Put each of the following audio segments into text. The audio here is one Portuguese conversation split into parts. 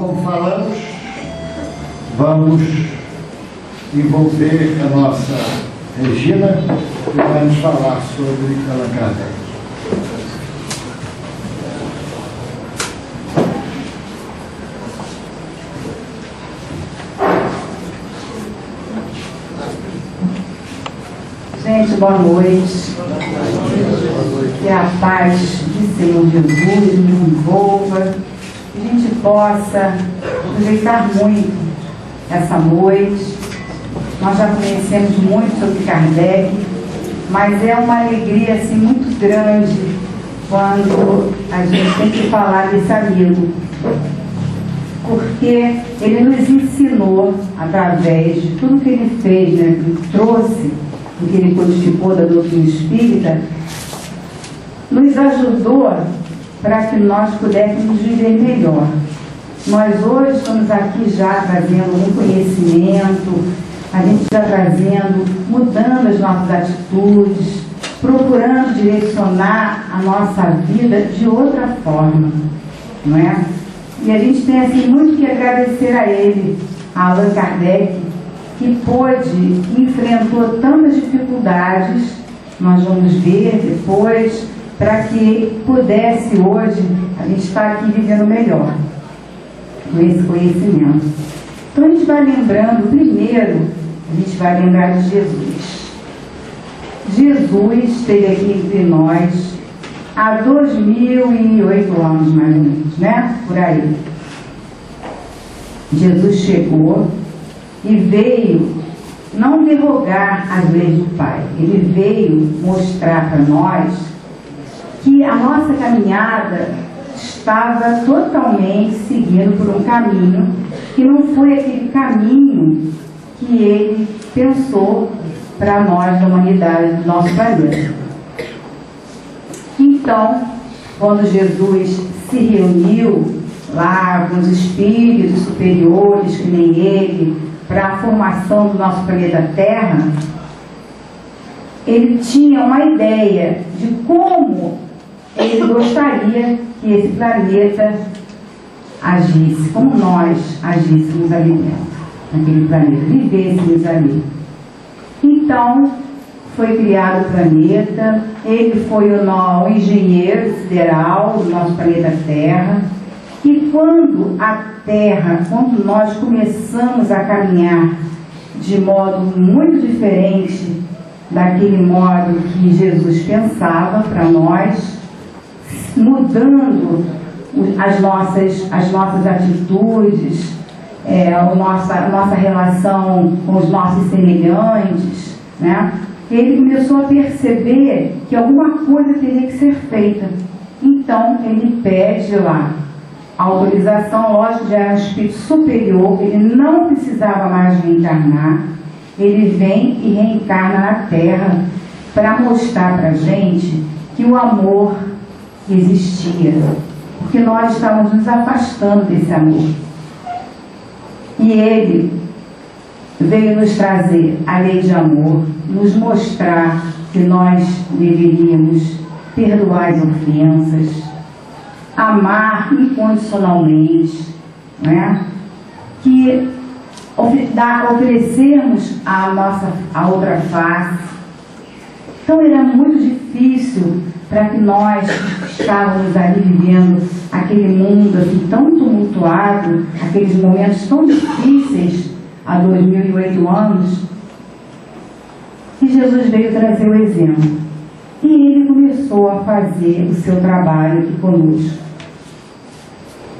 como falamos, vamos envolver a nossa Regina, que vai nos falar sobre Allan Kardec. Gente, boa noite. Que a paz do Senhor Jesus nos envolva, que a gente possa aproveitar muito essa noite. Nós já conhecemos muito sobre Kardec, mas é uma alegria assim, muito grande quando a gente tem que falar desse amigo, porque ele nos ensinou, através de tudo que ele fez, né, que trouxe, o que ele codificou da doutrina espírita, nos ajudou para que nós pudéssemos viver melhor. Nós hoje estamos aqui já trazendo um conhecimento, a gente está trazendo, mudando as nossas atitudes, procurando direcionar a nossa vida de outra forma, não é? E a gente tem assim muito que agradecer a ele, a Allan Kardec, que pôde, enfrentou tantas dificuldades, nós vamos ver depois, para que pudesse hoje a gente estar aqui vivendo melhor, com esse conhecimento. Então a gente vai lembrando, primeiro, a gente vai lembrar de Jesus. Jesus esteve aqui entre nós há 2008 anos, mais ou menos, né? Por aí. Jesus chegou e veio não derrogar as leis do Pai. Ele veio mostrar para nós que a nossa caminhada estava totalmente seguindo por um caminho que não foi aquele caminho que ele pensou para nós, da humanidade, do nosso planeta. Então, quando Jesus se reuniu lá com os espíritos superiores, que nem ele, para a formação do nosso planeta Terra, ele tinha uma ideia de como ele gostaria que esse planeta agisse, como nós agíssemos ali dentro, naquele planeta, vivêssemos ali. Então, foi criado o planeta, ele foi o engenheiro sideral do nosso planeta Terra, e quando a Terra, quando nós começamos a caminhar de modo muito diferente daquele modo que Jesus pensava para nós, mudando as nossas atitudes, a nossa relação com os nossos semelhantes, né? Ele começou a perceber que alguma coisa teria que ser feita. Então ele pede lá a autorização, lógico, já era um espírito superior, ele não precisava mais reencarnar, ele vem e reencarna na Terra para mostrar para a gente que o amor existia, porque nós estávamos nos afastando desse amor. E ele veio nos trazer a lei de amor, nos mostrar que nós deveríamos perdoar as ofensas, amar incondicionalmente, né? Que oferecermos a outra face. Então era muito difícil para que nós estávamos ali vivendo aquele mundo assim, tão tumultuado, aqueles momentos tão difíceis há 2008 anos, que Jesus veio trazer o exemplo. E ele começou a fazer o seu trabalho aqui conosco.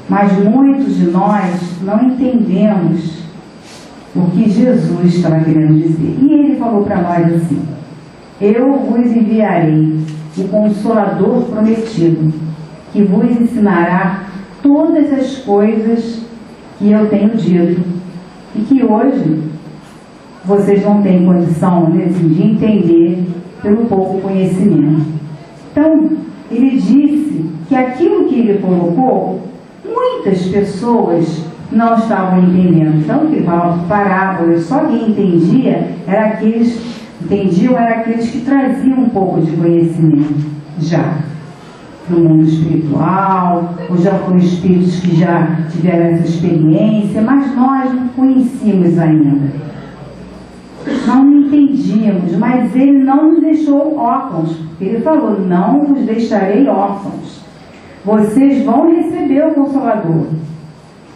Mas muitos de nós não entendemos o que Jesus estava querendo dizer. E ele falou para nós assim: eu vos enviarei o Consolador prometido, que vos ensinará todas as coisas que eu tenho dito, e que hoje vocês não têm condição de entender pelo pouco conhecimento. Então, ele disse que aquilo que ele colocou, muitas pessoas não estavam entendendo. Então, que parábolas, só quem entendia era aqueles que traziam um pouco de conhecimento já. do mundo espiritual, ou já foram espíritos que já tiveram essa experiência, mas nós não conhecíamos ainda. Não entendíamos, mas ele não nos deixou órfãos. Ele falou: não vos deixarei órfãos. Vocês vão receber o Consolador.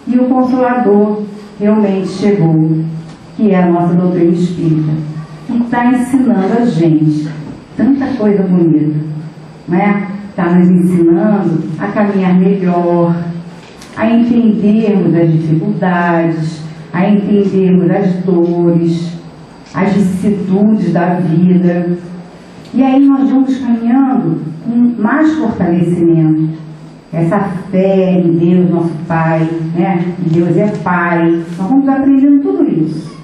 E o Consolador realmente chegou, que é a nossa doutrina espírita, que está ensinando a gente tanta coisa bonita, né? Está nos ensinando a caminhar melhor, a entendermos as dificuldades, a entendermos as dores, as vicissitudes da vida. E aí nós vamos caminhando com mais fortalecimento. Essa fé em Deus, nosso Pai, né? Deus é Pai. Nós vamos aprendendo tudo isso,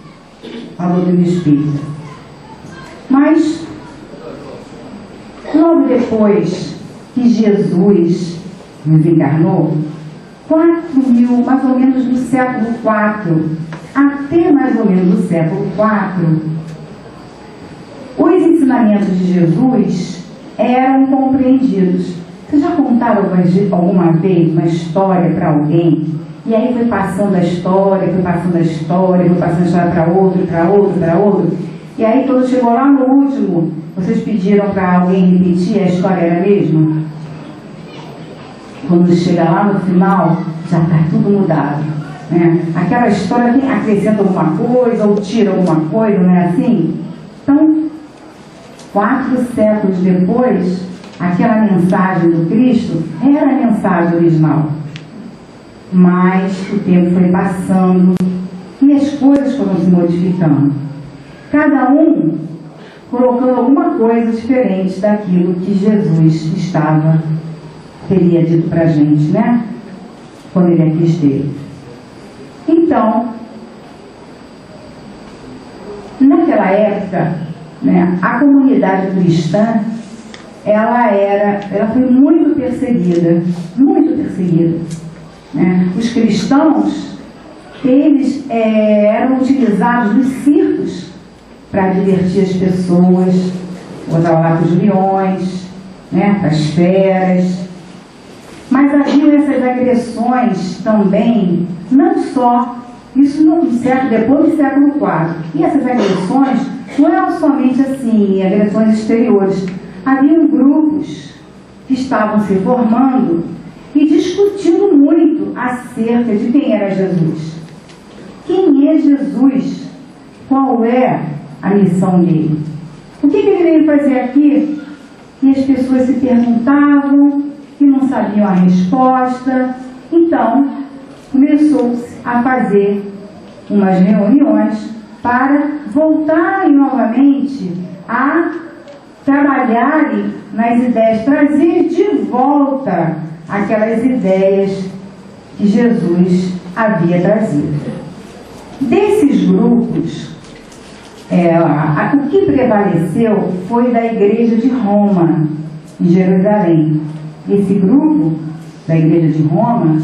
a doutrina espírita. Mas, logo depois que Jesus nos encarnou, 4.000, mais ou menos do século IV, até mais ou menos do século IV, os ensinamentos de Jesus eram compreendidos. Vocês já contaram alguma vez uma história para alguém? E aí foi passando a história, foi passando a história, foi passando a história para outro, para outro, para outro. E aí quando chegou lá no último, vocês pediram para alguém repetir, a história era a mesma? Quando chega lá no final, já está tudo mudado, né? Aquela história que acrescenta alguma coisa ou tira alguma coisa, não é assim? Então, 4 séculos depois, aquela mensagem do Cristo era a mensagem original. Mas o tempo foi passando e as coisas foram se modificando. Cada um colocando alguma coisa diferente daquilo que Jesus teria dito para a gente, né? Quando ele aqui esteve. Então, naquela época, né, a comunidade cristã, ela foi muito perseguida, né? Os cristãos, eles eram utilizados nos circos para divertir as pessoas, botar lá para os leões, né, para as feras. Mas havia essas agressões também, não só, isso no século, depois do século IV. E essas agressões não eram somente assim, agressões exteriores. Haviam grupos que estavam se formando e discutindo muito acerca de quem era Jesus. Quem é Jesus? Qual é a missão dele? O que ele veio fazer aqui? E as pessoas se perguntavam e não sabiam a resposta. Então, começou-se a fazer umas reuniões para voltarem novamente a trabalharem nas ideias, trazer de volta aquelas ideias que Jesus havia trazido. Desses grupos, o que prevaleceu foi da Igreja de Roma, em Jerusalém. Esse grupo da Igreja de Roma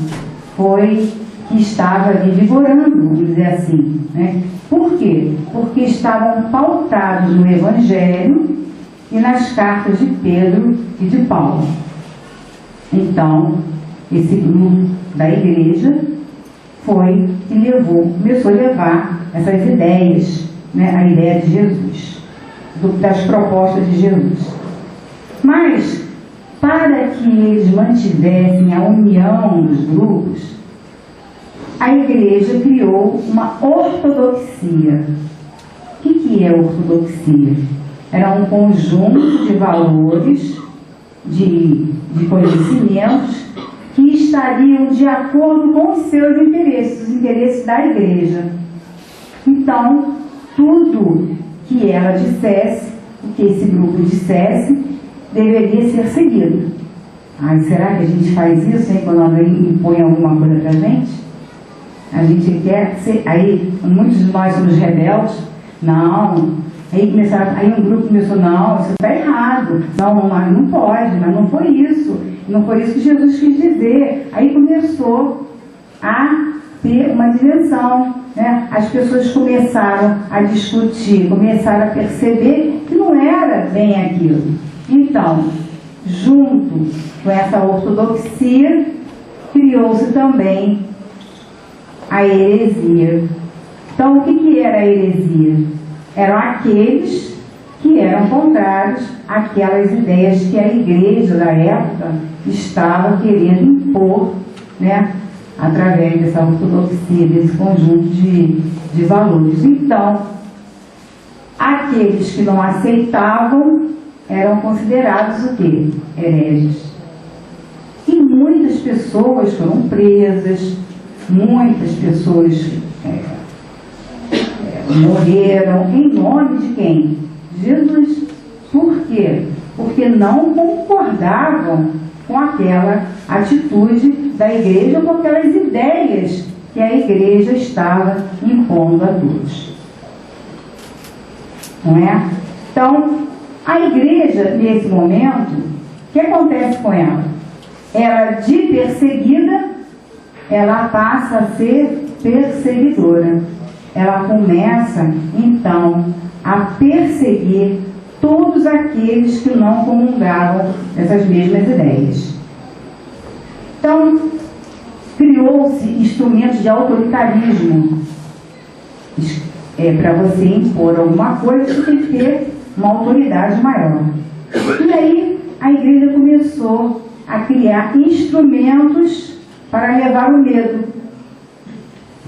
foi que estava ali vigorando, vamos dizer assim, né? Por quê? Porque estavam pautados no Evangelho e nas cartas de Pedro e de Paulo. Então, esse grupo da igreja foi e começou a levar essas ideias, né, a ideia de Jesus, das propostas de Jesus. Mas, para que eles mantivessem a união dos grupos, a igreja criou uma ortodoxia. O que é ortodoxia? Era um conjunto de valores, de conhecimentos que estariam de acordo com os seus interesses, os interesses da igreja. Então, tudo que ela dissesse, o que esse grupo dissesse, deveria ser seguido. Será que a gente faz isso, hein, quando alguém impõe alguma coisa para a gente? A gente quer ser... Aí, muitos de nós somos rebeldes. Não. Aí um grupo começou, não, isso está errado. Não pode, mas não foi isso. Não foi isso que Jesus quis dizer. Aí começou a ter uma direção, né? As pessoas começaram a discutir, começaram a perceber que não era bem aquilo. Então, junto com essa ortodoxia, criou-se também a heresia. Então, o que era a heresia? Eram aqueles que eram contrários àquelas ideias que a igreja da época estava querendo impor, né, através dessa ortodoxia, desse conjunto de valores. Então, aqueles que não aceitavam eram considerados o quê? Hereges. E muitas pessoas foram presas, muitas pessoas morreram em nome de quem? Jesus. Por quê? Porque não concordavam com aquela atitude da igreja, com aquelas ideias que a igreja estava impondo a todos. Não é? Então, a igreja, nesse momento, o que acontece com ela? Ela, de perseguida, ela passa a ser perseguidora. Ela começa, então, a perseguir todos aqueles que não comungavam dessas mesmas ideias. Então, criou-se instrumentos de autoritarismo. Para você impor alguma coisa, você tem que ter uma autoridade maior. E aí, a igreja começou a criar instrumentos para levar o medo.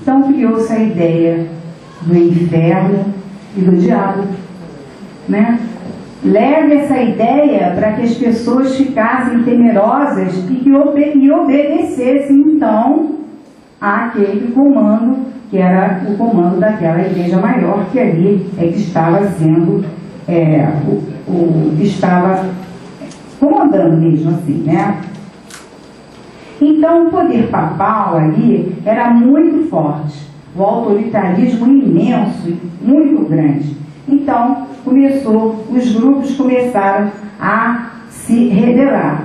Então, criou-se a ideia do inferno e do diabo, né? Leve essa ideia para que as pessoas ficassem temerosas e que obedecessem, então, àquele comando, que era o comando daquela igreja maior, que ali é que estava sendo, que estava comandando mesmo assim, né? Então, o poder papal ali era muito forte, o autoritarismo imenso, muito grande. Então, os grupos começaram a se rebelar.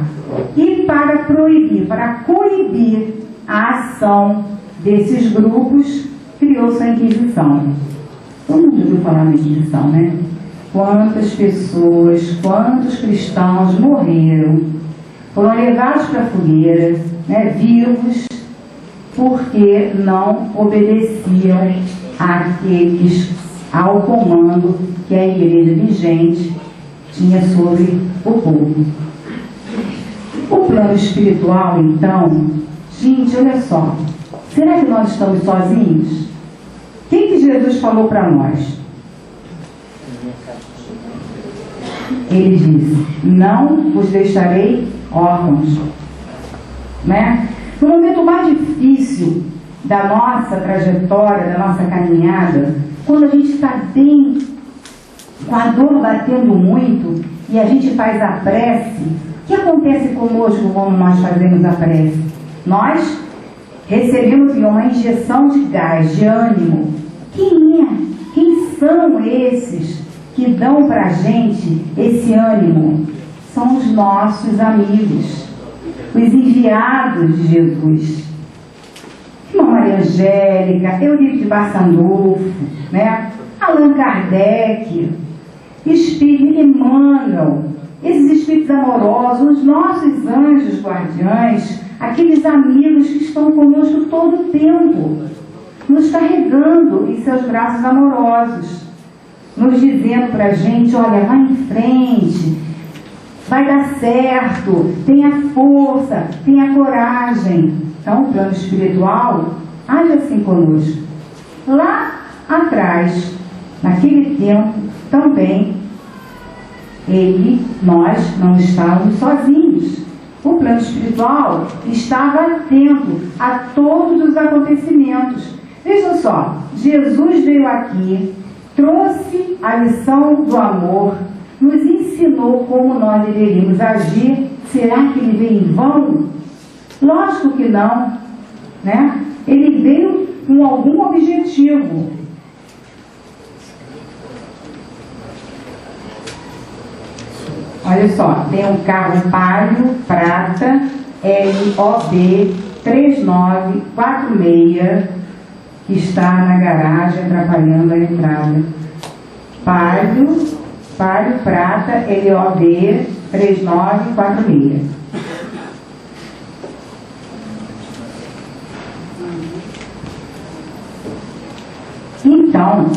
E para coibir a ação desses grupos, criou-se a Inquisição. Todo mundo ouviu falar na Inquisição, né? Quantas pessoas, quantos cristãos morreram, foram levados para a fogueira, né, vivos, porque não obedeciam ao comando que a igreja vigente tinha sobre o povo. O plano espiritual, então, gente, olha só, será que nós estamos sozinhos? O que Jesus falou para nós? Ele disse: não vos deixarei órfãos, né? No momento mais difícil da nossa trajetória, da nossa caminhada, quando a gente está bem, com a dor batendo muito, e a gente faz a prece, o que acontece conosco quando nós fazemos a prece? Nós recebemos uma injeção de gás, de ânimo. Quem são esses que dão para a gente esse ânimo? São os nossos amigos, os enviados de Jesus. Irmã Maria Angélica, Eurico de Barçanufo, né? Allan Kardec, Espírito Emmanuel, esses espíritos amorosos, os nossos anjos guardiães, aqueles amigos que estão conosco todo o tempo, nos carregando em seus braços amorosos, nos dizendo para a gente: olha, vai em frente, vai dar certo, tenha força, tenha coragem. Então, o plano espiritual age assim conosco. Lá atrás, naquele tempo, também, nós não estávamos sozinhos. O plano espiritual estava atento a todos os acontecimentos. Vejam só, Jesus veio aqui, trouxe a lição do amor, nos ensinou como nós deveríamos agir. Será que ele veio em vão? Lógico que não, né? Ele veio com algum objetivo. Olha só, tem um carro Palio Prata LOB 3946 que está na garagem atrapalhando a entrada. Palio Prata LOB 3946. Então,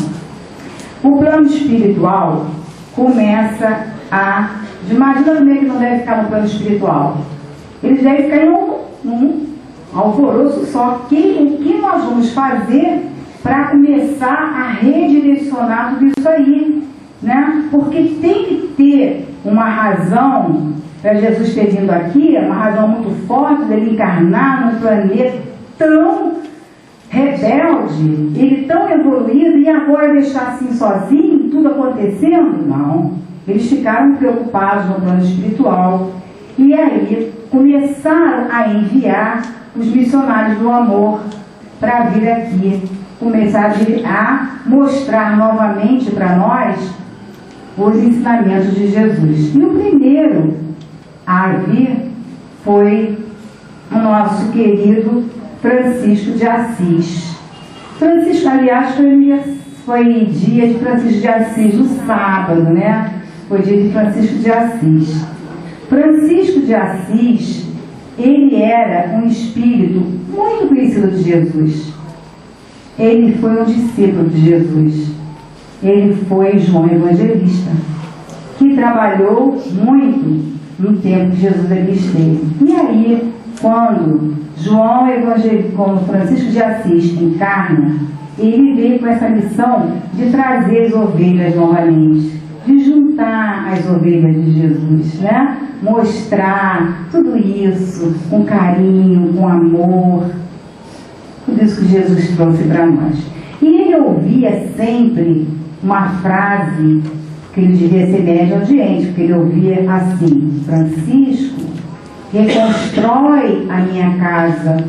o plano espiritual começa a... Imagina como é que não deve ficar no plano espiritual. Eles devem ficar num alvoroço só. O que nós vamos fazer para começar a redirecionar tudo isso aí? Né? Porque tem que ter uma razão para Jesus ter vindo aqui, uma razão muito forte dele encarnar num planeta tão rebelde, ele tão evoluído, e agora deixar assim sozinho, tudo acontecendo? Não. Eles ficaram preocupados no plano espiritual. E aí começaram a enviar os missionários do amor para vir aqui, começar a mostrar novamente para nós os ensinamentos de Jesus. E o primeiro a vir foi o nosso querido Francisco de Assis. Francisco, aliás, foi dia de Francisco de Assis, no sábado, né? Foi dia de Francisco de Assis. Francisco de Assis, ele era um espírito muito conhecido de Jesus. Ele foi um discípulo de Jesus. Ele foi João Evangelista, que trabalhou muito no tempo que Jesus ali esteve. E aí, quando Francisco de Assis encarna, ele veio com essa missão de trazer as ovelhas novamente, de juntar as ovelhas de Jesus, né? Mostrar tudo isso com carinho, com amor, tudo isso que Jesus trouxe para nós. E ele ouvia sempre uma frase que ele devia ser médio audiente, porque ele ouvia assim: Francisco, reconstrói a minha casa.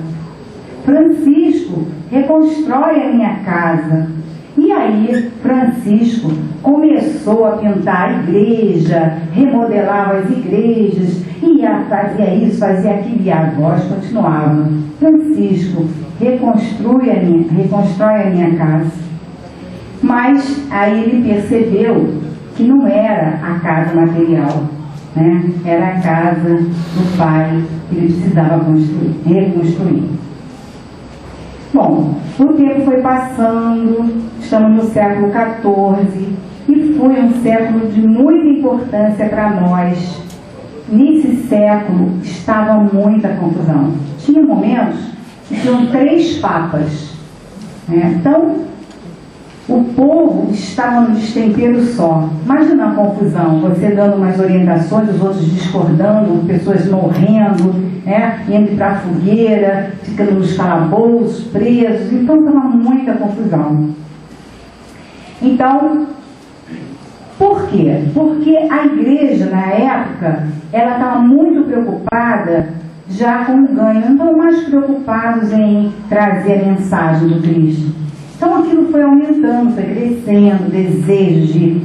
Francisco, reconstrói a minha casa. E aí Francisco começou a pintar a igreja, remodelava as igrejas, fazia isso, fazia aquilo, e a voz continuava: Francisco, reconstrói a minha casa. Mas aí ele percebeu que não era a casa material, né? Era a casa do Pai que ele precisava reconstruir. Bom, o tempo foi passando, estamos no século XIV, e foi um século de muita importância para nós. Nesse século estava muita confusão. Tinha momentos que tinham 3 papas, né? Então, o povo estava no destempero só. Imagina a confusão, você dando umas orientações, os outros discordando, pessoas morrendo, né? Indo para a fogueira, ficando nos calabouços, presos. Então estava muita confusão. Então, por quê? Porque a igreja, na época, ela estava muito preocupada já com o ganho. Não estavam mais preocupados em trazer a mensagem do Cristo. Então aquilo foi aumentando, foi crescendo, o desejo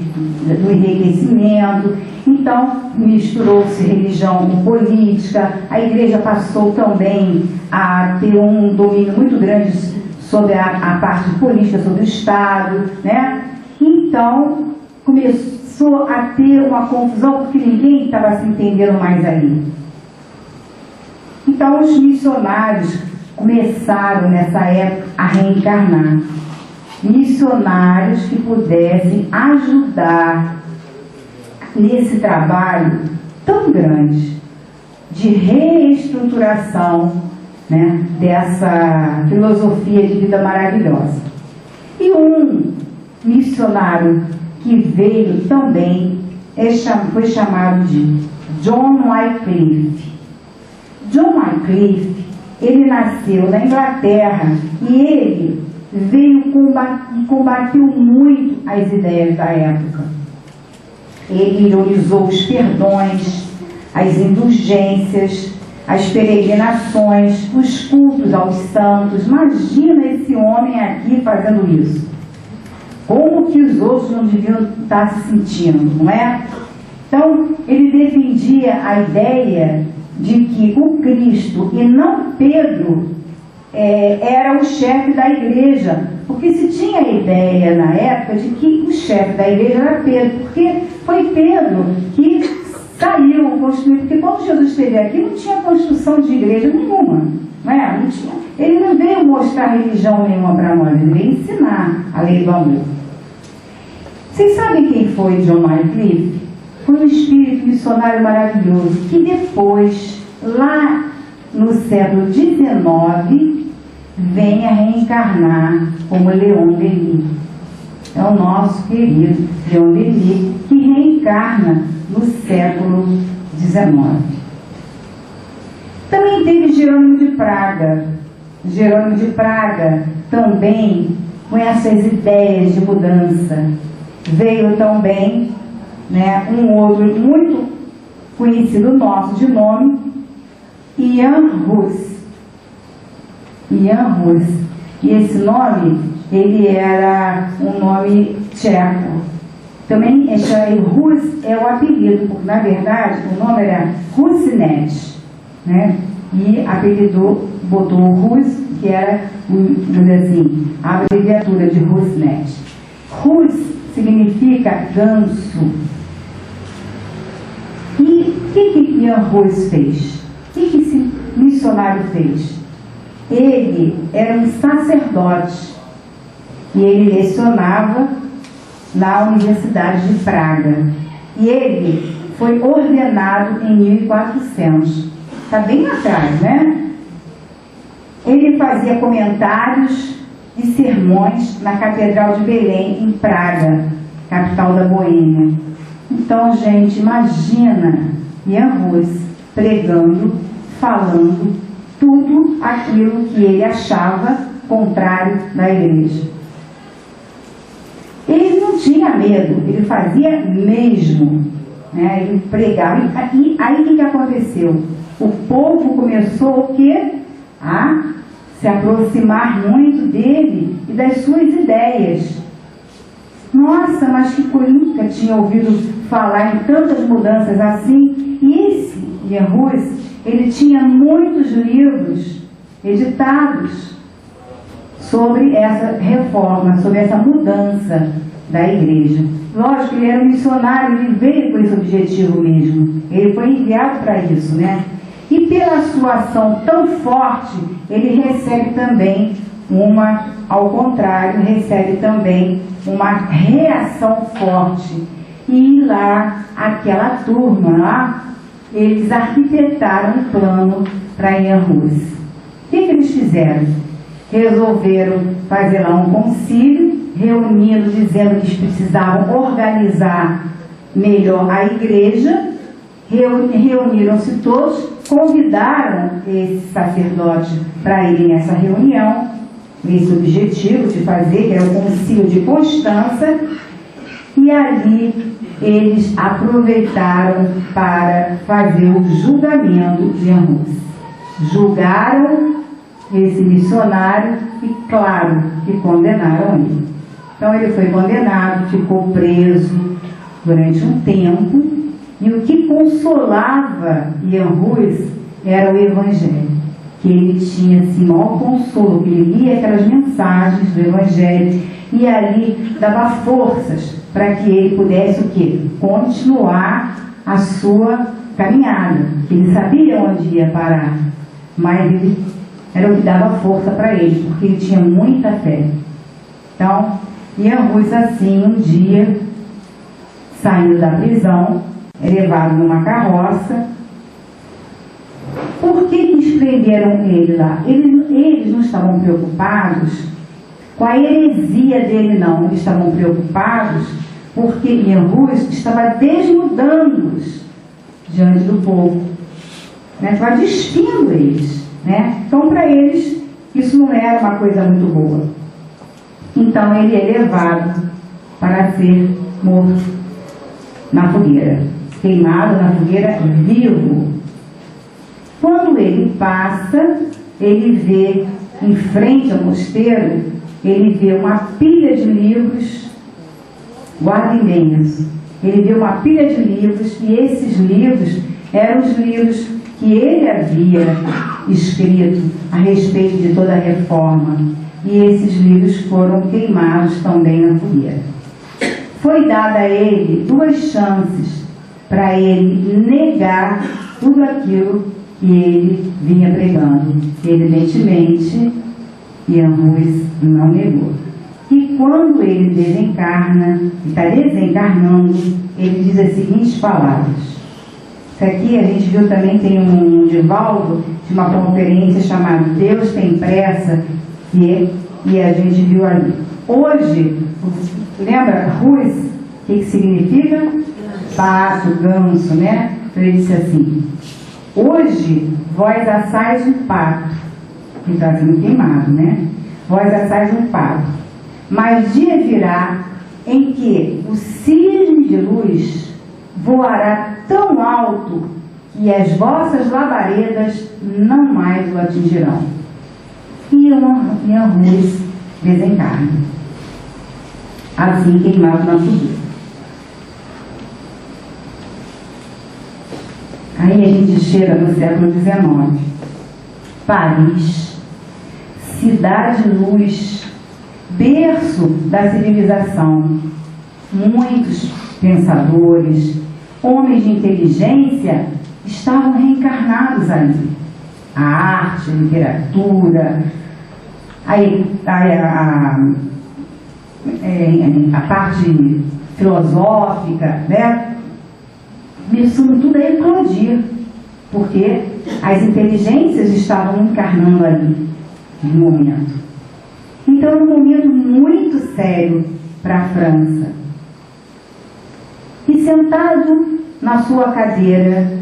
do enriquecimento. Então misturou-se religião com política. A igreja passou também a ter um domínio muito grande sobre a parte política, sobre o Estado, né? Então começou a ter uma confusão, porque ninguém estava se entendendo mais ali. Então os missionários começaram nessa época a reencarnar. Missionários que pudessem ajudar nesse trabalho tão grande de reestruturação, né, dessa filosofia de vida maravilhosa. E um missionário que veio também foi chamado de John Wycliffe. John Wycliffe, ele nasceu na Inglaterra e ele veio e combateu muito as ideias da época. Ele ironizou os perdões, as indulgências, as peregrinações, os cultos aos santos. Imagina esse homem aqui fazendo isso. Como que os outros não deviam estar se sentindo, não é? Então, ele defendia a ideia de que o Cristo e não Pedro era o chefe da igreja, porque se tinha a ideia na época de que o chefe da igreja era Pedro, porque foi Pedro que saíram construir, porque quando Jesus esteve aqui não tinha construção de igreja nenhuma, não é? Não tinha, ele não veio mostrar religião nenhuma para nós, ele veio ensinar a lei do amor. Vocês sabem quem foi John Wycliffe? Foi um espírito missionário maravilhoso, que depois, lá no século XIX, vem a reencarnar como Leon Denis. É o nosso querido Leon Denis, que reencarna no século XIX. Também teve Jerônimo de Praga. Jerônimo de Praga também com essas ideias de mudança. Veio também, né, um outro muito conhecido nosso de nome, Jan Hus. Jan Hus. E esse nome, ele era um nome tcheco. Também Hus é o apelido, porque na verdade o nome era Husnet, né? E apelidou, botou o Hus, que era, vamos dizer assim, a abreviatura de Husnet. Hus significa ganso. E o que Jan Hus fez? O que esse missionário fez? Ele era um sacerdote e ele lecionava na Universidade de Praga. E ele foi ordenado em 1400. Está bem atrás, né? Ele fazia comentários e sermões na Catedral de Belém, em Praga, capital da Boêmia. Então, gente, imagina Jan Hus pregando, falando tudo aquilo que ele achava contrário da igreja. Ele não tinha medo, ele fazia mesmo, né? Ele pregava. E aí o que aconteceu? O povo começou o quê? A se aproximar muito dele e das suas ideias. Nossa, mas que eu nunca tinha ouvido falar em tantas mudanças assim. E esse Jan Hus, ele tinha muitos livros editados sobre essa reforma, sobre essa mudança da igreja. Lógico que ele era um missionário, ele veio com esse objetivo mesmo. Ele foi enviado para isso, né? E pela sua ação tão forte, ele recebe também ao contrário, recebe também uma reação forte. E lá, aquela turma lá, eles arquitetaram um plano para Jan Hus. O que eles fizeram? Resolveram fazer lá um concílio, reunindo, dizendo que eles precisavam organizar melhor a igreja. Reuniram-se todos, convidaram esse sacerdote para irem nessa reunião, esse objetivo de fazer, que era o concílio de Constança, e ali eles aproveitaram para fazer o julgamento de Jan Hus. Julgaram esse missionário e, claro, que condenaram ele. Então ele foi condenado, ficou preso durante um tempo, e o que consolava Jan Hus era o Evangelho, que ele tinha assim, maior consolo, que ele lia aquelas mensagens do Evangelho e ali dava forças para que ele pudesse o quê? Continuar a sua caminhada, que ele sabia onde ia parar, mas ele era o que dava força para ele, porque ele tinha muita fé. Então, Jan Hus assim, um dia, saindo da prisão, é levado numa carroça. Por que eles prenderam ele lá? Eles não estavam preocupados com a heresia dele, não. Eles estavam preocupados porque Jan Hus estava desnudando-os diante do povo, né? Estava despindo eles, né? Então, para eles, isso não era uma coisa muito boa. Então, ele é levado para ser morto na fogueira, queimado na fogueira vivo. Quando ele passa, ele vê em frente ao mosteiro, ele vê uma pilha de livros, guarda imenso. Ele vê uma pilha de livros, e esses livros eram os livros que ele havia escrito a respeito de toda a reforma. E esses livros foram queimados também na fogueira. Foi dada a ele 2 chances para ele negar tudo aquilo que ele vinha pregando. Evidentemente, Ian Ruiz não negou. E quando ele desencarna, está desencarnando, ele diz as seguintes palavras. Isso aqui a gente viu também, tem um Divaldo de uma conferência chamada Deus Tem Pressa, e a gente viu ali. Hoje, lembra Ruiz, o que significa? Pato, ganso, né? Então ele disse assim: hoje vós assais um pato, que está sendo queimado, né? Vós assais um pato, mas dia virá em que o cisne de luz voará tão alto que as vossas labaredas não mais o atingirão. E Ian Ruiz desencarna. Assim queimado na fogueira. Aí a gente chega no século XIX. Paris, cidade-luz, berço da civilização. Muitos pensadores, homens de inteligência estavam reencarnados ali. A arte, a literatura, a parte filosófica, né? Isso tudo a eclodir, porque as inteligências estavam encarnando ali no momento. Então era um momento muito sério para a França. E sentado na sua cadeira,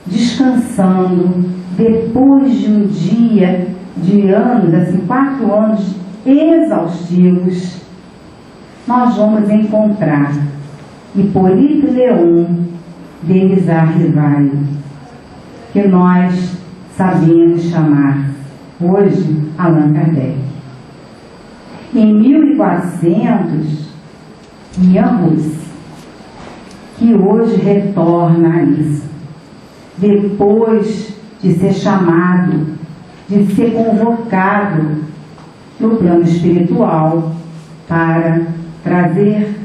descansando, depois de um dia de anos, assim, 4 anos exaustivos, nós vamos encontrar Hippolyte Léon Denisard Rivail, que nós sabemos chamar hoje Allan Kardec. Em 1400, Ian Ruiz, que hoje retorna a isso, depois de ser chamado, de ser convocado no plano espiritual para trazer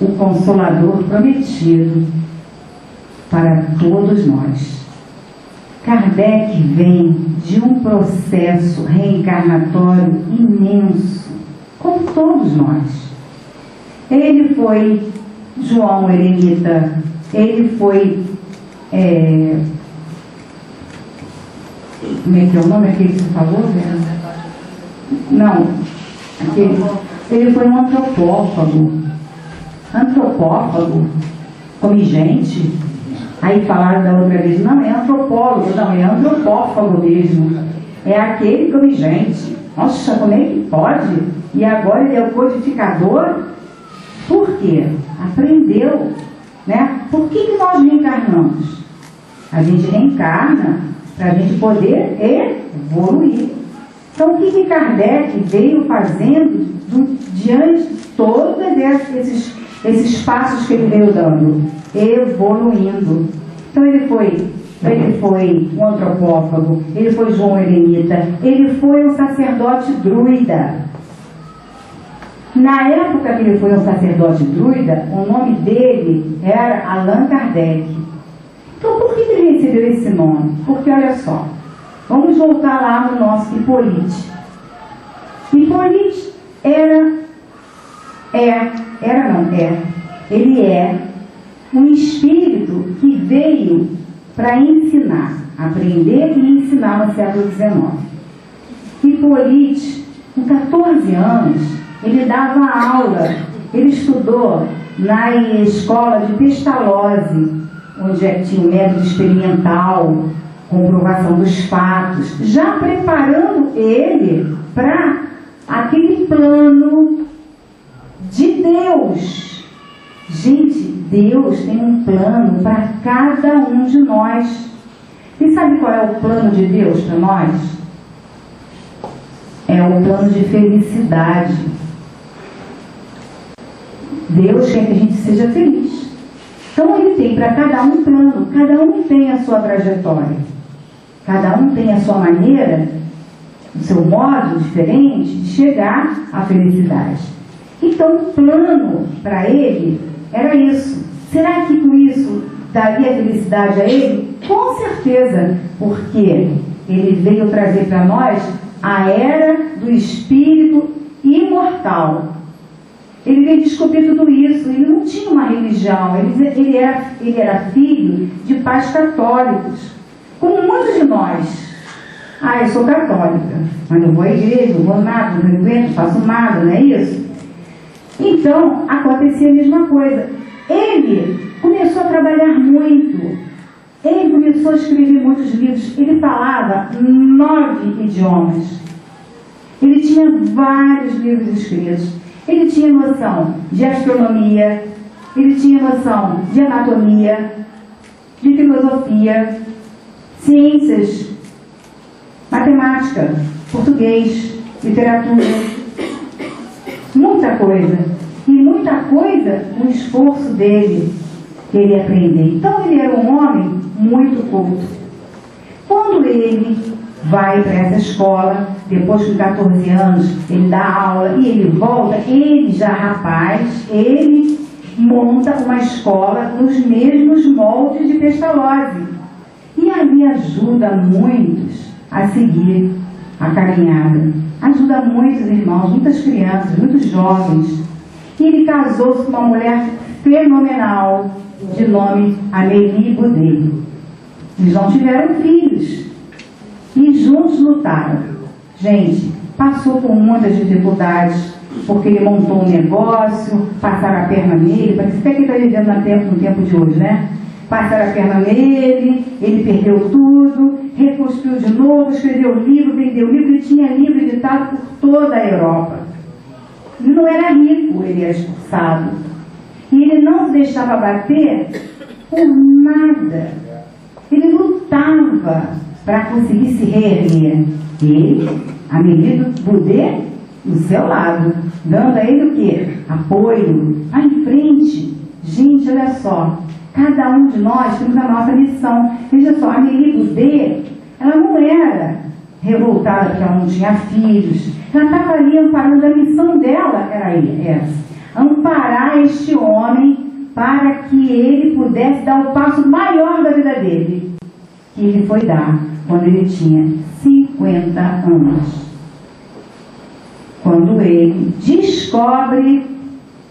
o Consolador prometido para todos nós. Kardec vem de um processo reencarnatório imenso, como todos nós. Ele foi João Eremita, ele foi como é que é o nome aquele que você falou? Não, ele foi um antropófago, come gente. Aí falaram da outra vez, não é antropólogo, não, é antropófago mesmo. É aquele que come gente. Nossa, como é que pode? E agora ele é o codificador? Por quê? Aprendeu, né? Por que nós reencarnamos? A gente reencarna para a gente poder evoluir. Então, o que Kardec veio fazendo diante de todos esses passos que ele veio dando? Evoluindo. Então, ele foi um antropófago, ele foi João Eremita, ele foi um sacerdote druida. Na época que ele foi um sacerdote druida, o nome dele era Allan Kardec. Então, por que ele recebeu esse nome? Porque, olha só, vamos voltar lá no nosso Hippolyte. Hippolyte ele é um espírito que veio para ensinar, aprender e ensinar no século XIX. Hippolyte, com 14 anos, ele dava aula, ele estudou na escola de Pestalozzi, onde tinha o método experimental, comprovação dos fatos, já preparando ele para aquele plano de Deus. Gente, Deus tem um plano para cada um de nós. E sabe qual é o plano de Deus para nós? É o plano de felicidade. Deus quer que a gente seja feliz. Então ele tem para cada um plano, cada um tem a sua trajetória, cada um tem a sua maneira, o seu modo diferente de chegar à felicidade. Então o plano para ele era isso, Será que com isso daria felicidade a ele? Com certeza, porque ele veio trazer para nós a era do espírito imortal. Ele veio descobrir tudo isso. Ele não tinha uma religião, ele era filho de pais católicos, como muitos de nós. Eu sou católica, mas não vou à igreja, não vou nada, não frequento, não faço nada, não é isso? Então, acontecia a mesma coisa. Ele começou a trabalhar muito. Ele começou a escrever muitos livros. Ele falava 9 idiomas. Ele tinha vários livros escritos. Ele tinha noção de astronomia, ele tinha noção de anatomia, de filosofia, ciências, matemática, português, literatura, muita coisa. E muita coisa no esforço dele, que ele aprendeu. Então ele era um homem muito culto. Quando ele vai para essa escola, depois de 14 anos, ele dá aula e ele volta, ele já rapaz, ele monta uma escola nos mesmos moldes de Pestalozzi. E ali ajuda muitos a seguir a caminhada. Ajuda muitos irmãos, muitas crianças, muitos jovens. E ele casou-se com uma mulher fenomenal, de nome Amélie Boudet. Eles não tiveram filhos. E juntos lutaram. Gente, passou por muitas dificuldades, porque ele montou um negócio, passaram a perna nele, parece até que ele está vivendo no tempo de hoje, né? Passaram a perna nele, ele perdeu tudo, reconstruiu de novo, escreveu livro, vendeu livro, e tinha livro editado por toda a Europa. Ele não era rico, ele era expulsado. E ele não se deixava bater por nada. Ele lutava para conseguir se reerguer. Ele, Amélie Boudet, do seu lado, dando a ele o quê? Apoio. Vai em frente. Gente, olha só. Cada um de nós temos a nossa missão. Veja só, a Amélie Boudet, ela não era revoltada porque ela não tinha filhos. Ela estava ali amparando, a missão dela era essa. Amparar este homem para que ele pudesse dar o passo maior da vida dele. Que ele foi dar quando ele tinha 50 anos. Quando ele descobre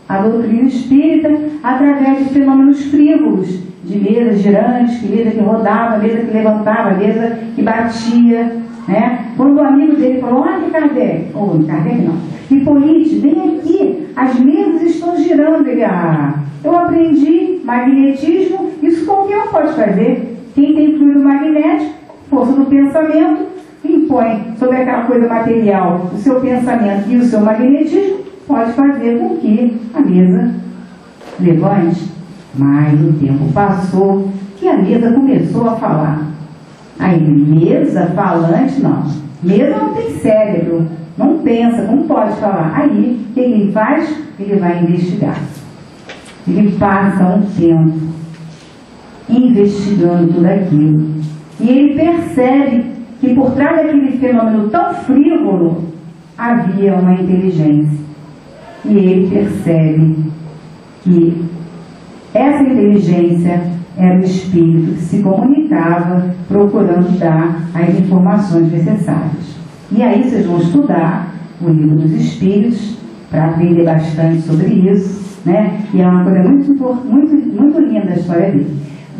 a doutrina espírita através de fenômenos frívolos, de mesa girante, mesa que rodava, mesa que levantava, mesa que batia, né? Quando o amigo dele falou, olha Kardec, ou Kardec não, Hipólite, vem aqui, as mesas estão girando. Ele, eu aprendi magnetismo, isso qualquer um pode fazer. Quem tem fluido magnético, força do pensamento, impõe sobre aquela coisa material o seu pensamento e o seu magnetismo, pode fazer com que a mesa levante. Mas o tempo passou que a mesa começou a falar. Aí, mesa falante, não. Mesa não tem cérebro, não pensa, não pode falar. Aí, o que ele faz? Ele vai investigar. Ele passa um tempo investigando tudo aquilo. E ele percebe que por trás daquele fenômeno tão frívolo havia uma inteligência. E ele percebe que essa inteligência era o espírito que se comunicava procurando dar as informações necessárias. E aí vocês vão estudar o livro dos espíritos para aprender bastante sobre isso, né? E é uma coisa muito linda a história dele.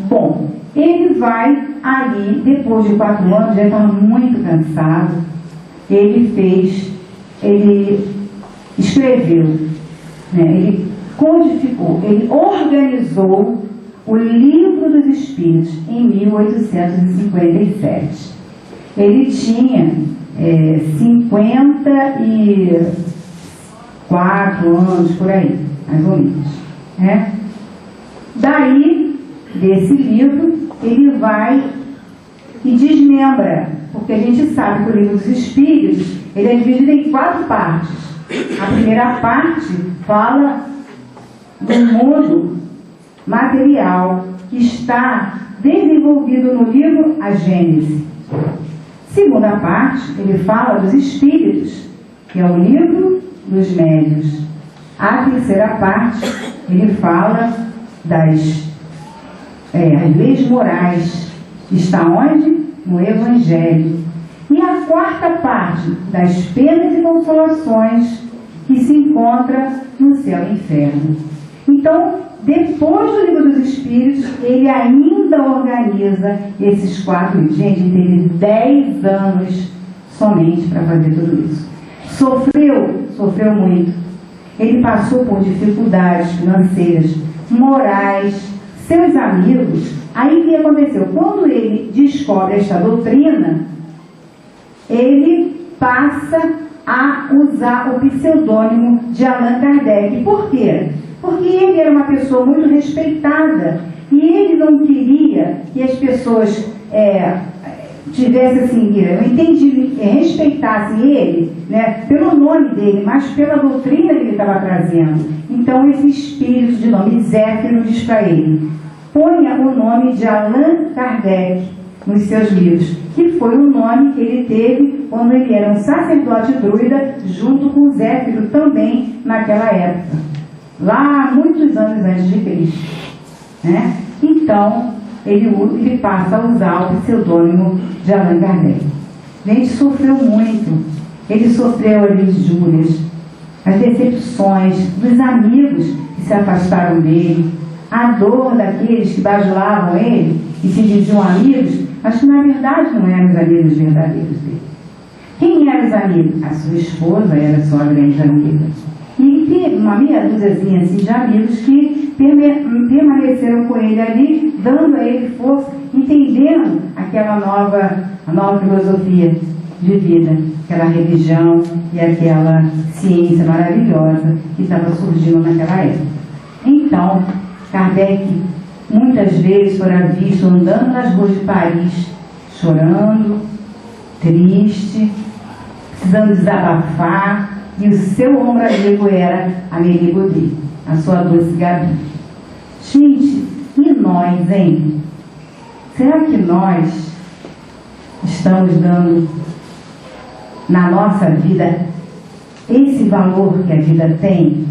Bom, ele vai ali, depois de 4 anos, já estava muito cansado, ele escreveu, né? Ele codificou, ele organizou o Livro dos Espíritos em 1857. Ele tinha 54 anos, por aí, mais ou menos, né? Daí, desse livro, ele vai e desmembra, porque a gente sabe que o Livro dos Espíritos ele é dividido em 4 partes. A primeira parte fala do mundo material que está desenvolvido no livro A Gênese. Segunda parte, ele fala dos espíritos, que é o livro dos médiuns. A terceira parte, ele fala as leis morais está onde? No Evangelho. E a quarta parte das penas e consolações que se encontra no céu e inferno. Então, depois do Livro dos Espíritos, ele ainda organiza esses 4 livros. Gente, ele teve 10 anos somente para fazer tudo isso. Sofreu muito. Ele passou por dificuldades financeiras, morais, seus amigos. Aí o que aconteceu? Quando ele descobre esta doutrina, ele passa a usar o pseudônimo de Allan Kardec. Por quê? Porque ele era uma pessoa muito respeitada e ele não queria que as pessoas tivessem assim, respeitassem ele, né, pelo nome dele, mas pela doutrina que ele estava trazendo. Então esse espírito de nome Zéfiro diz para ele: ponha o nome de Allan Kardec nos seus livros, que foi o nome que ele teve quando ele era um sacerdote druida, junto com Zéfiro também naquela época, lá muitos anos antes de Cristo, né? Então ele passa a usar o pseudônimo de Allan Kardec. Gente, sofreu muito. Ele sofreu as injúrias, as decepções dos amigos que se afastaram dele, a dor daqueles que bajulavam ele e se diziam amigos, mas que na verdade não eram os amigos verdadeiros dele. Quem eram os amigos? A sua esposa era a sua grande amiga. E teve uma meia dúziazinha assim, de amigos que permaneceram com ele ali, dando a ele força, entendendo aquela nova filosofia de vida, aquela religião e aquela ciência maravilhosa que estava surgindo naquela época. Então, Kardec muitas vezes fora visto andando nas ruas de Paris, chorando, triste, precisando desabafar, e o seu ombro amigo era a Amélie Gaudry, a sua doce Gabi. Gente, e nós, hein? Será que nós estamos dando na nossa vida esse valor que a vida tem?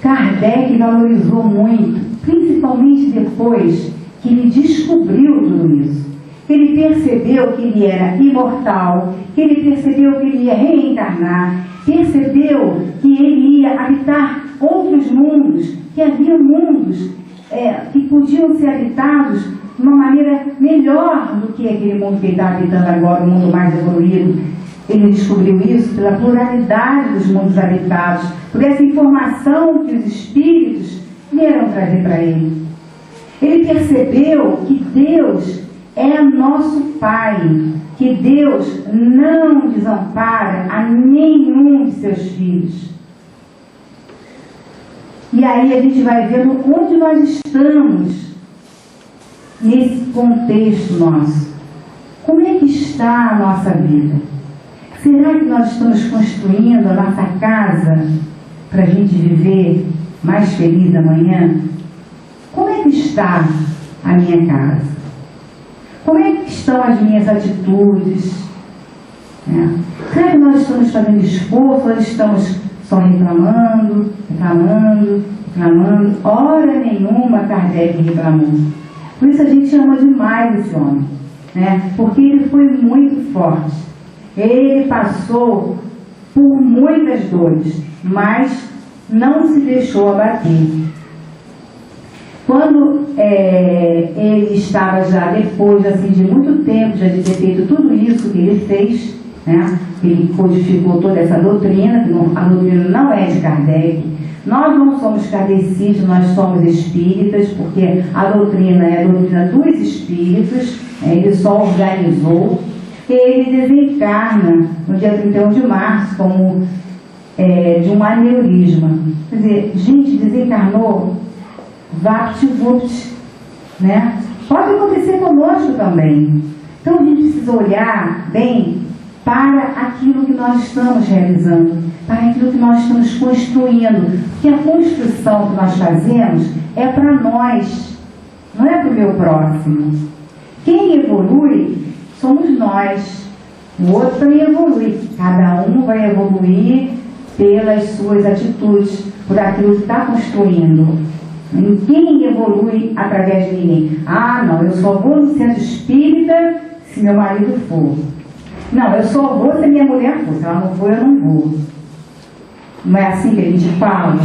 Kardec valorizou muito, principalmente depois que ele descobriu tudo isso. Ele percebeu que ele era imortal, que ele percebeu que ele ia reencarnar, percebeu que ele ia habitar outros mundos, que havia mundos que podiam ser habitados de uma maneira melhor do que aquele mundo que ele está habitando agora, o mundo mais evoluído. Ele descobriu isso pela pluralidade dos mundos habitados, por essa informação que os espíritos vieram trazer para ele. Ele percebeu que Deus é nosso Pai, que Deus não desampara a nenhum de seus filhos. E aí a gente vai vendo onde nós estamos nesse contexto nosso. Como é que está a nossa vida? Será que nós estamos construindo a nossa casa para a gente viver mais feliz amanhã? Como é que está a minha casa? Como é que estão as minhas atitudes? Será que nós estamos fazendo esforço ou estamos só reclamando? Hora nenhuma Kardec reclamou. Por isso a gente ama demais esse homem, né? Porque ele foi muito forte. Ele passou por muitas dores, mas não se deixou abater. Quando ele estava já, depois assim, de muito tempo, já de ter feito tudo isso que ele fez, né? Ele codificou toda essa doutrina, que a doutrina não é de Kardec. Nós não somos kardecistas, nós somos espíritas, porque a doutrina é a doutrina dos espíritos, ele só organizou. Ele desencarna no dia 31 de março como de um aneurisma. Quer dizer, gente, desencarnou vapt-vupt, né? Pode acontecer conosco também. Então a gente precisa olhar bem para aquilo que nós estamos realizando, para aquilo que nós estamos construindo, porque a construção que nós fazemos é para nós, não é para o meu próximo. Quem evolui somos nós, o outro também evolui, cada um vai evoluir pelas suas atitudes, por aquilo que está construindo. Ninguém evolui através de ninguém. Ah, não, eu só vou no centro espírita se meu marido for. Não, eu só vou se minha mulher for. Se ela não for, eu não vou. Não é assim que a gente fala?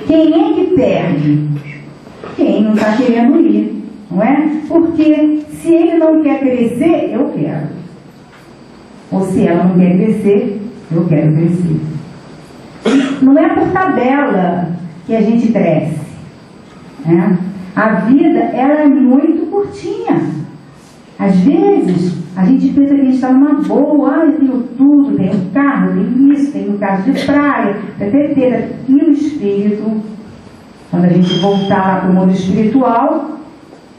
Quem é que perde? Quem não está querendo ir, não é? Porque se ele não quer crescer, eu quero. Ou se ela não quer crescer, eu quero crescer. Não é por tabela que a gente cresce, né? A vida, ela é muito curtinha. Às vezes, a gente pensa que a gente está numa boa. Eu tenho tudo, tenho carro, tenho isso, tenho casa de praia, etc. E o espírito, quando a gente voltar lá para o mundo espiritual,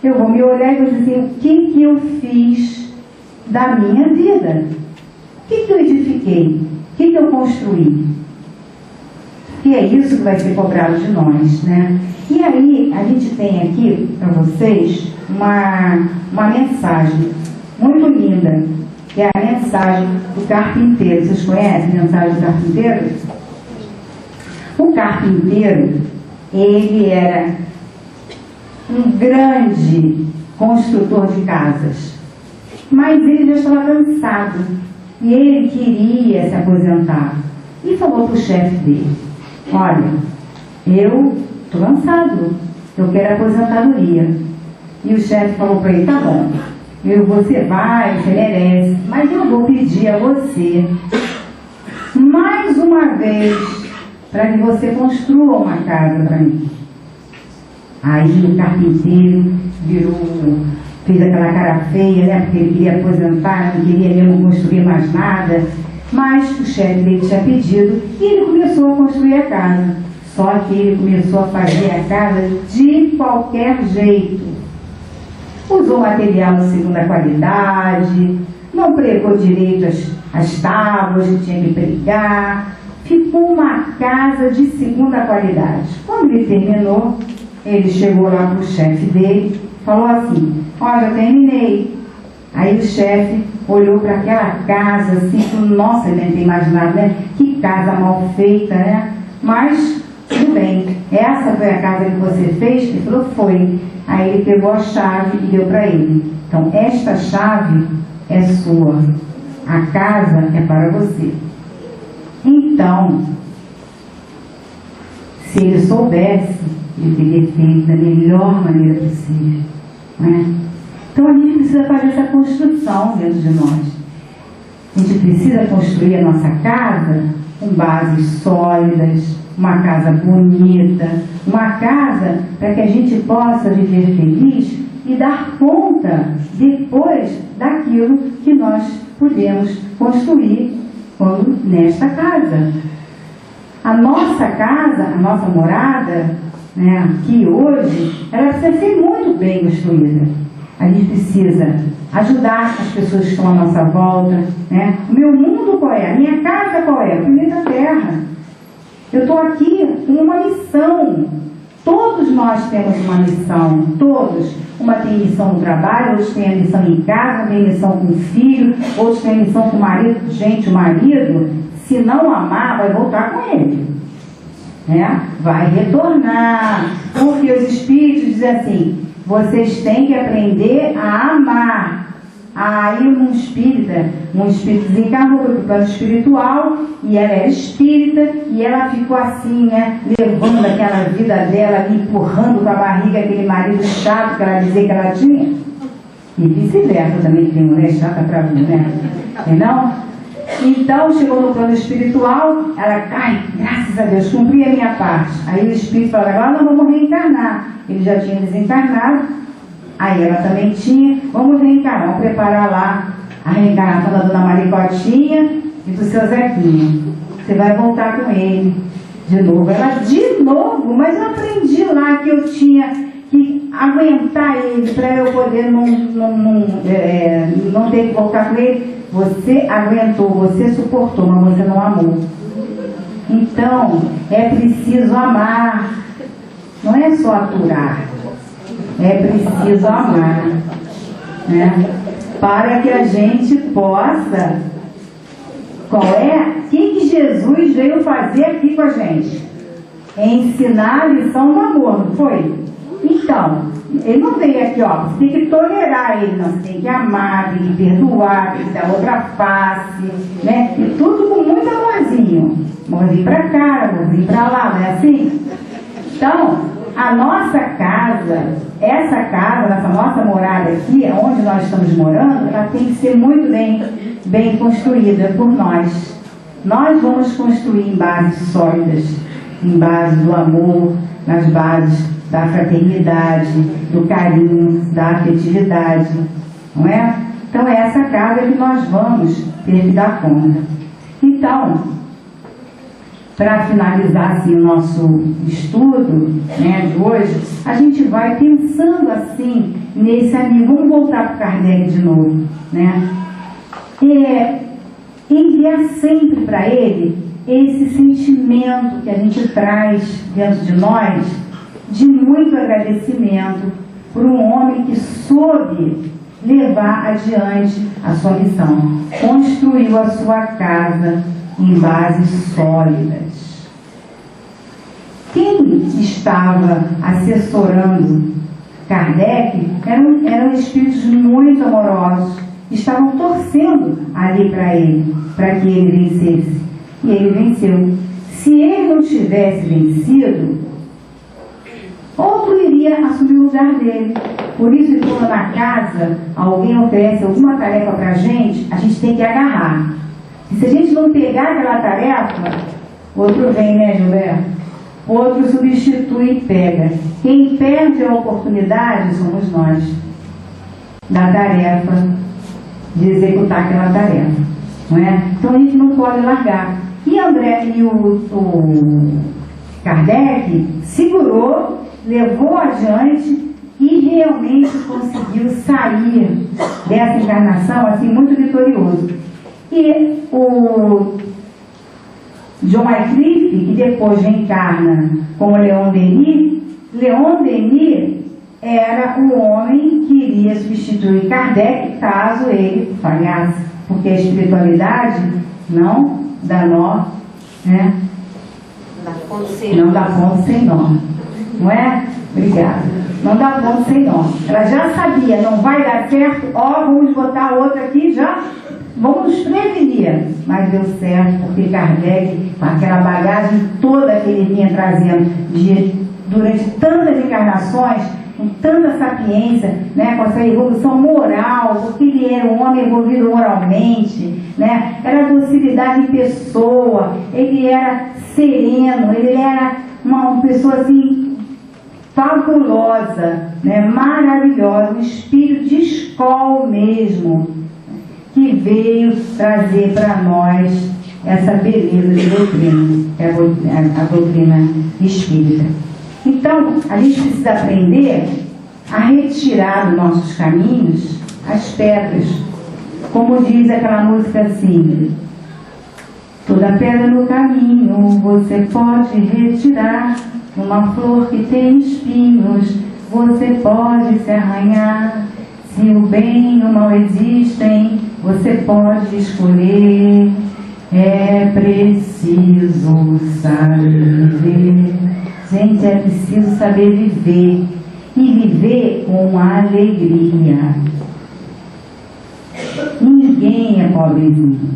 eu vou me olhar e vou dizer assim, o que eu fiz da minha vida? O que eu edifiquei? O que eu construí? E é isso que vai ser cobrado de nós, né? E aí, a gente tem aqui para vocês uma mensagem muito linda, que é a mensagem do carpinteiro. Vocês conhecem a mensagem do carpinteiro? O carpinteiro, ele era um grande construtor de casas, mas ele já estava cansado e ele queria se aposentar e falou para o chefe dele: olha, eu estou cansado, eu quero aposentadoria. E o chefe falou para ele: tá bom, você vai, você merece, mas eu vou pedir a você mais uma vez para que você construa uma casa para mim. Aí o carpinteiro fez aquela cara feia, né? Porque ele queria aposentar, não queria mesmo construir mais nada. Mas o chefe dele tinha pedido e ele começou a construir a casa. Só que ele começou a fazer a casa de qualquer jeito. Usou material de segunda qualidade, não pregou direito as tábuas que tinha que pregar. Ficou uma casa de segunda qualidade. Quando ele terminou, ele chegou lá para o chefe dele, falou assim: ó, já terminei. Aí o chefe olhou para aquela casa assim, nossa, ele nem tem imaginado, né? Que casa mal feita, né? Mas, tudo bem, essa foi a casa que você fez? Ele falou: foi. Aí ele pegou a chave e deu para ele. Então, esta chave é sua. A casa é para você. Então, se ele soubesse, ele teria feito da melhor maneira possível, né? Então a gente precisa fazer essa construção dentro de nós. A gente precisa construir a nossa casa com bases sólidas, uma casa bonita, uma casa para que a gente possa viver feliz e dar conta depois daquilo que nós podemos construir quando nesta casa. A nossa casa, a nossa morada, né, aqui hoje, ela precisa ser muito bem construída. A gente precisa ajudar as pessoas que estão à nossa volta, né? O meu mundo qual é? A minha casa qual é? O planeta Terra. Eu estou aqui com uma missão. Todos nós temos uma missão, todos. Uma tem missão no trabalho, outros têm a missão em casa, tem missão com o filho, outros têm a missão com o marido. Gente, o marido, se não amar, vai voltar com ele, né? Vai retornar, porque os espíritos dizem assim: vocês têm que aprender a amar. Aí um espírito desencarnou para o plano espiritual, e ela era espírita, e ela ficou assim, né, levando aquela vida dela, empurrando com a barriga aquele marido chato que ela dizia que ela tinha. E vice-versa também, tem mulher chata para mim, né? Não? Então, chegou no plano espiritual, ela, ai, graças a Deus, cumpri a minha parte. Aí o espírito falou: agora nós vamos reencarnar. Ele já tinha desencarnado, aí ela também tinha, vamos reencarnar, vamos preparar lá a reencarnação da dona Maricotinha e do seu Zequinha. Você vai voltar com ele de novo. Ela, de novo? Mas eu aprendi lá que eu tinha que aguentar ele para eu poder não ter que voltar com ele. Você aguentou, você suportou, mas você não amou. Então, é preciso amar. Não é só aturar. É preciso amar, né? Para que a gente possa... Qual é? O que Jesus veio fazer aqui com a gente? ensinar a lição do amor, não foi? Então, ele não veio aqui, ó, você tem que tolerar ele, não, você tem que amar, tem que perdoar, tem que dar outra face, né? E tudo com muito amorzinho. Amorzinho pra cá, amorzinho pra lá, não é assim? Então, a nossa casa, essa casa, essa nossa morada aqui, onde nós estamos morando, ela tem que ser muito bem construída por nós. Nós vamos construir em bases sólidas, em bases do amor, nas bases da fraternidade, do carinho, da afetividade, não é? Então é essa casa que nós vamos ter que dar conta. Então, para finalizar assim, o nosso estudo, né, de hoje, a gente vai pensando assim nesse amigo. Vamos voltar para o Kardec de novo, né? Enviar sempre para ele esse sentimento que a gente traz dentro de nós, de muito agradecimento por um homem que soube levar adiante a sua missão, construiu a sua casa em bases sólidas. Quem estava assessorando Kardec eram espíritos muito amorosos, estavam torcendo ali para que ele vencesse. E ele venceu. Se ele não tivesse vencido, outro iria assumir o lugar dele. Por isso, quando na casa alguém oferece alguma tarefa para a gente tem que agarrar. E se a gente não pegar aquela tarefa, outro vem, né, Gilberto? Outro substitui e pega. Quem perde a oportunidade somos nós, da tarefa, de executar aquela tarefa, não é? Então a gente não pode largar. E André e o Kardec segurou, levou adiante e realmente conseguiu sair dessa encarnação assim muito vitorioso. E o John Wycliffe, que depois reencarna como Leon Denis era o homem que iria substituir Kardec caso ele falhasse, porque a espiritualidade não dá nó, né? Não dá ponto sem nó, não é? Obrigada. Não dá ponto sem nó. Ela já sabia, não vai dar certo, ó, vamos botar outra aqui já, vamos nos prevenir. Mas deu certo, porque Kardec, com aquela bagagem toda que ele vinha trazendo durante tantas encarnações, com tanta sapiência, né, com essa evolução moral, porque ele era um homem evoluído moralmente, né, era docilidade em pessoa, ele era sereno, ele era uma pessoa assim fabulosa, né, maravilhosa, um espírito de escola mesmo, que veio trazer para nós essa beleza de doutrina, a doutrina espírita. Então, a gente precisa aprender a retirar dos nossos caminhos as pedras. Como diz aquela música assim: toda pedra no caminho você pode retirar, uma flor que tem espinhos você pode se arranhar, se o bem e o mal existem você pode escolher, é preciso saber viver. Gente, é preciso saber viver, e viver com alegria. Ninguém é pobrezinho,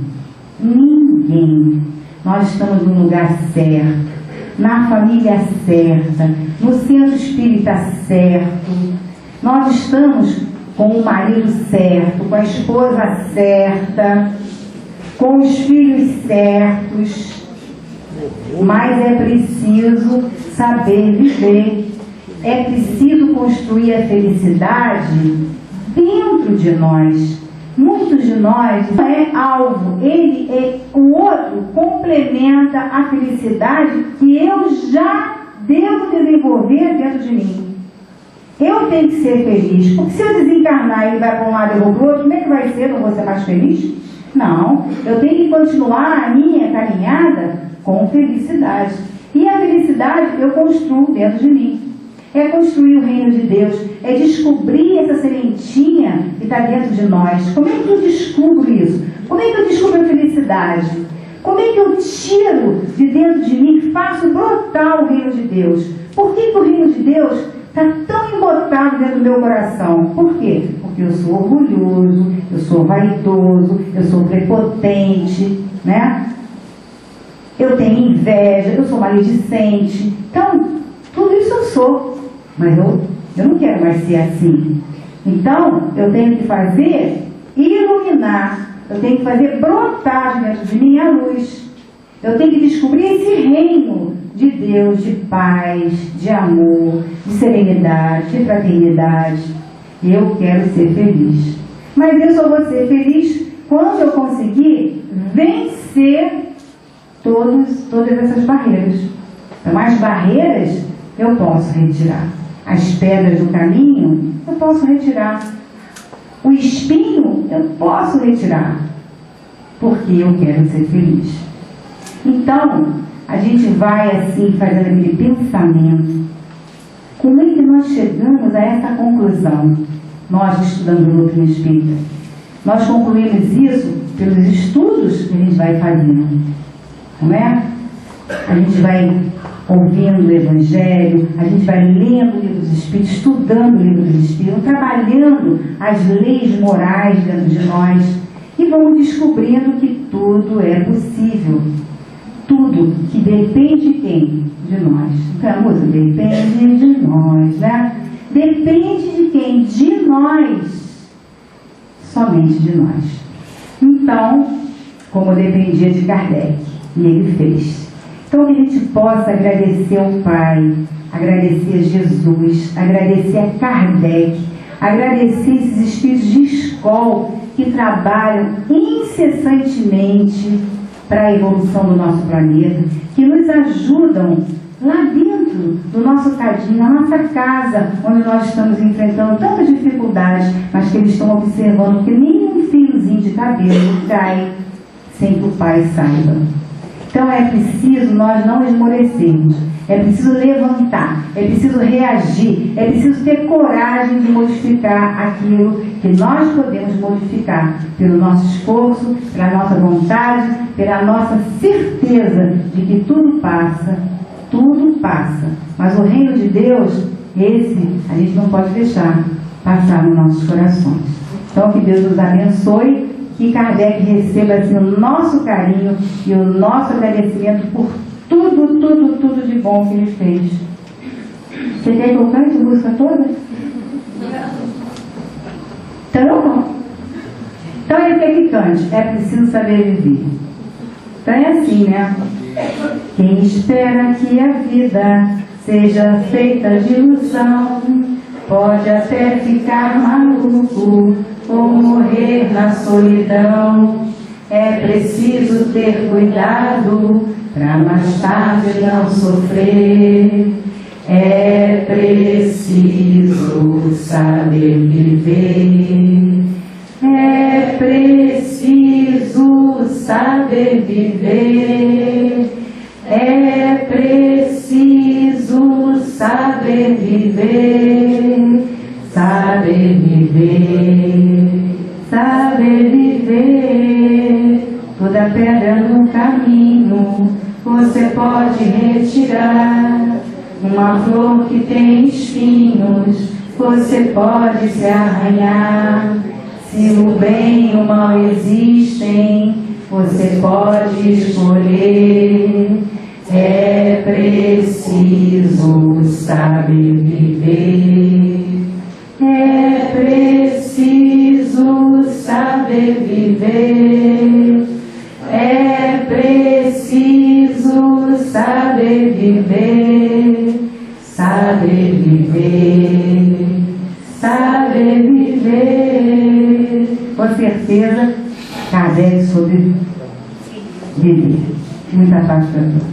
ninguém. Nós estamos no lugar certo, na família certa, no centro espírita certo. Nós estamos com o marido certo, com a esposa certa, com os filhos certos. Mas é preciso saber viver, é preciso construir a felicidade dentro de nós. Muitos de nós não é alvo, o outro complementa a felicidade que eu já devo desenvolver dentro de mim. Eu tenho que ser feliz, porque se eu desencarnar e ele vai para um lado e eu vou para o outro, como é que vai ser? Eu não vou ser mais feliz? Não, eu tenho que continuar a minha caminhada com felicidade. E a felicidade eu construo dentro de mim. É construir o reino de Deus, é descobrir essa sementinha que está dentro de nós. Como é que eu descubro isso? Como é que eu descubro a felicidade? Como é que eu tiro de dentro de mim e faço brotar o reino de Deus? Por que o reino de Deus está tão embotado dentro do meu coração? Por quê? Porque eu sou orgulhoso, eu sou vaidoso, eu sou prepotente, né? Eu tenho inveja, eu sou maledicente. Então, tudo isso eu sou. Mas eu não quero mais ser assim. Então, eu tenho que fazer iluminar. Eu tenho que fazer brotar dentro de mim a luz. Eu tenho que descobrir esse reino de Deus, de paz, de amor, de serenidade, de fraternidade. Eu quero ser feliz. Mas eu só vou ser feliz quando eu conseguir vencer todas essas barreiras. Então, as barreiras eu posso retirar. As pedras do caminho eu posso retirar. O espinho eu posso retirar. Porque eu quero ser feliz. Então, a gente vai assim fazendo aquele pensamento. Como é que nós chegamos a essa conclusão? Nós estudando o doutrina espírita. Nós concluímos isso pelos estudos que a gente vai fazendo. Não é? A gente vai ouvindo o Evangelho, a gente vai lendo o livro dos Espíritos, estudando o livro dos Espíritos, trabalhando as leis morais dentro de nós e vamos descobrindo que tudo é possível. Tudo que depende de quem? De nós. Então a música depende de nós, né? Depende de quem? De nós. Somente de nós. Então, como dependia de Kardec, e ele fez. Então que a gente possa agradecer ao Pai, agradecer a Jesus, agradecer a Kardec, agradecer esses espíritos de escola que trabalham incessantemente para a evolução do nosso planeta, que nos ajudam lá dentro do nosso cadinho, na nossa casa, onde nós estamos enfrentando tantas dificuldades, mas que eles estão observando que nenhum fiozinho de cabelo cai sem que o Pai saiba. Então é preciso nós não esmorecermos, é preciso levantar, é preciso reagir, é preciso ter coragem de modificar aquilo que nós podemos modificar pelo nosso esforço, pela nossa vontade, pela nossa certeza de que tudo passa, mas o reino de Deus, esse a gente não pode deixar passar nos nossos corações. Então que Deus nos abençoe, que Kardec receba assim, o nosso carinho e o nosso agradecimento por tudo de bom que ele fez. Você quer que eu cante a música toda? Então ele quer que cante. É preciso saber viver. Então é assim, né? Quem espera que a vida seja feita de ilusão pode até ficar maluco ou morrer na solidão. É preciso ter cuidado para mais tarde não sofrer. É preciso saber viver. É preciso saber viver. É preciso saber viver. Saber viver. Saber viver. Toda pedra no caminho você pode retirar. Uma flor que tem espinhos você pode se arranhar. Se o bem e o mal existem, você pode escolher. É preciso saber viver. É preciso saber viver. É preciso saber viver. Saber viver. Saber viver. Com certeza, Kardec soube viver. Muita paz para todos.